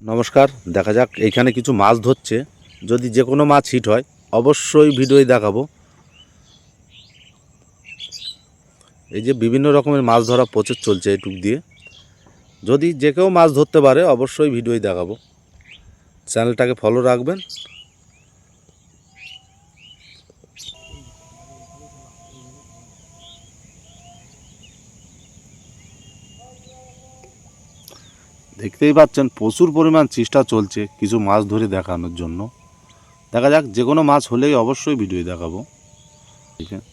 নমস্কার, দেখা যাক এইখানে কিছু মাছ ধরছে। যদি যে কোনো মাছ হিট হয় অবশ্যই ভিডিওই দেখাবো। এই যে বিভিন্ন রকমের মাছ ধরা প্রচুর চলছে এইটুক দিয়ে। যদি যে কেউ মাছ ধরতে পারে অবশ্যই ভিডিওই দেখাবো। চ্যানেলটাকে ফলো রাখবেন। দেখতেই পাচ্ছেন প্রচুর পরিমাণ চেষ্টা চলছে কিছু মাছ ধরে দেখানোর জন্য। দেখা যাক যে কোনো মাছ হলেই অবশ্যই ভিডিওই দেখাবো। ঠিক আছে,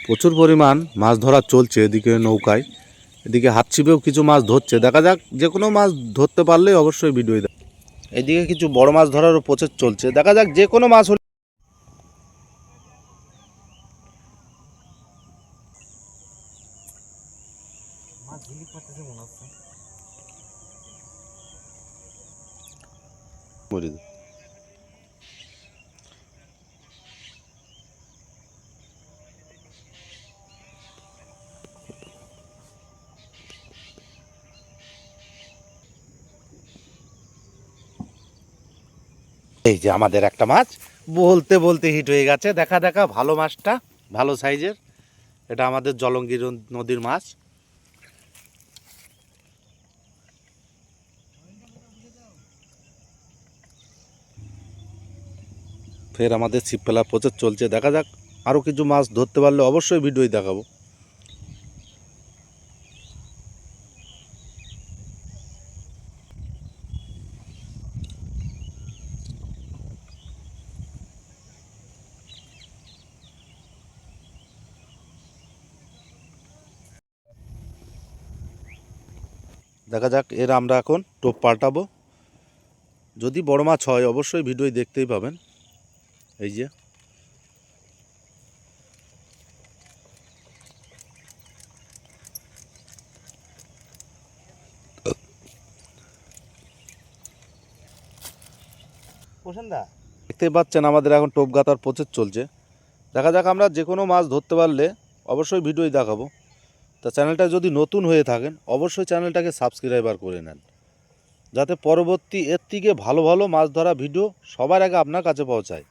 প্রচুর পরিমাণ মাছ ধরা চলছে। এদিকে নৌকায়, এদিকে হাত ছিপেও কিছু মাছ ধরছে। দেখা যাক যে কোনো মাছ ধরতে পারলেই অবশ্যই ভিডিওই। এদিকে কিছু বড় মাছ ধরারও প্রচেষ্টা চলছে। দেখা যাক যে কোনো মাছ হলে মরে যায়। এই যে আমাদের একটা মাছ বলতে বলতে হিট হয়ে গেছে। দেখা দেখা ভালো মাছটা, ভালো সাইজের। এটা আমাদের জলঙ্গির নদীর মাছ। ফের আমাদের ছিপ ফেলার প্রচেষ্টা চলছে। দেখা যাক আরও কিছু মাছ ধরতে পারলে অবশ্যই ভিডিওই দেখাবো। দেখা যাক এর আমরা এখন টোপ পাল্টাবো। যদি বড় মাছ হয় অবশ্যই ভিডিওই দেখতেই পাবেন। এই যে দেখতেই পাচ্ছেন আমাদের এখন টোপ গাঁথার প্রচেষ্টা চলছে। দেখা যাক আমরা যে কোনো মাছ ধরতে পারলে অবশ্যই ভিডিওই দেখাবো। তা চ্যানেলটা যদি নতুন হয়ে থাকেন অবশ্যই চ্যানেলটাকে সাবস্ক্রাইবার করে নেন, যাতে পরবর্তী এর থেকে ভালো ভালো মাছ ধরা ভিডিও সবার আগে আপনার কাছে পৌঁছায়।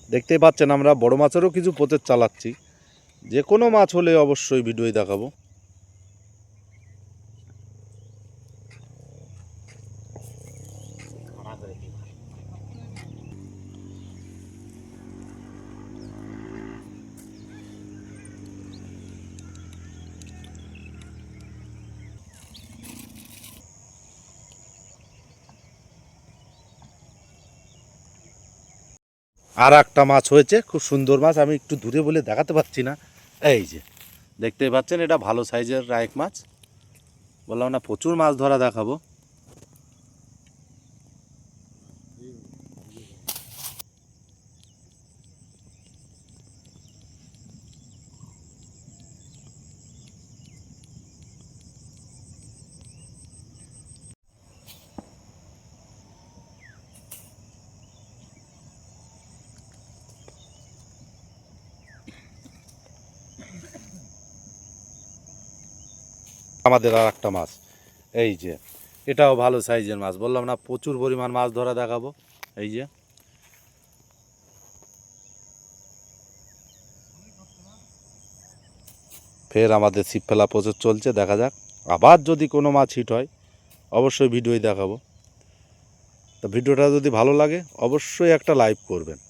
দেখতেই পাচ্ছেন আমরা বড় মাছেরও কিছু প্রচেষ্টা চালাচ্ছি। যে কোনো মাছ হলে অবশ্যই ভিডিওই দেখাবো। আর একটা মাছ হয়েছে, খুব সুন্দর মাছ। আমি একটু দূরে বলে দেখাতে পারছি না। এই যে দেখতেই পাচ্ছেন এটা ভালো সাইজের রায়েক মাছ। বললাম না প্রচুর মাছ ধরা দেখাবো। আমাদের আর একটা মাছ, এই যে এটাও ভালো সাইজের মাছ। বললাম না প্রচুর পরিমাণ মাছ ধরা দেখাবো। এই যে ফের আমাদের ছিপ ফেলা প্রচুর চলছে। দেখা যাক আবার যদি কোনো মাছ হিট হয় অবশ্যই ভিডিওই দেখাবো। তো ভিডিওটা যদি ভালো লাগে অবশ্যই একটা লাইক করবেন।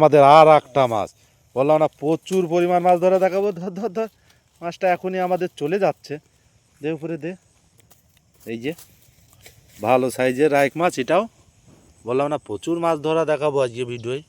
আমাদের আর একটা মাছ, বললাম না প্রচুর পরিমাণ মাছ ধরা দেখাবো। ধর ধর ধর, মাছটা এখনই আমাদের চলে যাচ্ছে। দে উপরে দে। এই যে ভালো সাইজের রাইক মাছ, এটাও বললাম না প্রচুর মাছ ধরা দেখাবো আজকে ভিডিওয়।